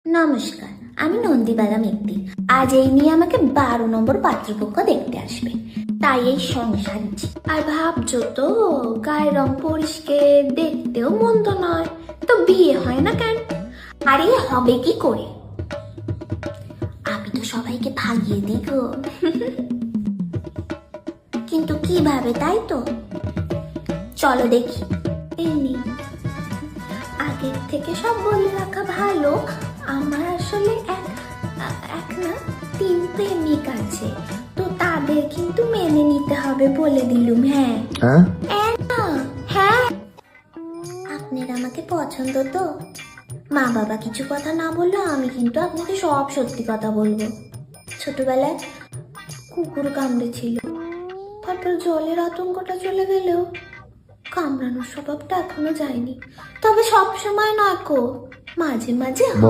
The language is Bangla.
নমস্কার, আমি নন্দীবালা মিত্তি। আজ এই নিয়ে আমাকে 12 নম্বর পাত্রপক্ষ দেখতে আসবে, তাই এই সংসার। আর ভাবছো তো গায়ের রং পরিষ্কার, দেখতেও মন্দ নয়, তো বিয়ে হয় না কেন? আরে হবে কি করে? আমি তো সবাইকে ভাগিয়ে দিই গো। কিন্তু কিভাবে, তাই তো? চলো দেখি। এমনি আগের থেকে সব বলে রাখা ভালো, আমার আসলে এক না 3 প্রেমিক আছে, তো তাদের কিন্তু মেনে নিতে হবে বলে দিলুম। হ্যাঁ হ্যাঁ, আপনার আমাকে পছন্দ তো? মা বাবা কিছু কথা না বললেও আমি কিন্তু আপনাকে সব সত্যি কথা বলবো। ছোটবেলায় কুকুর কামড়েছিল, তারপর জলের আতঙ্কটা চলে গেলেও কামড়ানোর স্বভাবটা এখনো যায়নি। তবে সব সময় নয় কো, মাঝে মাঝে হয়।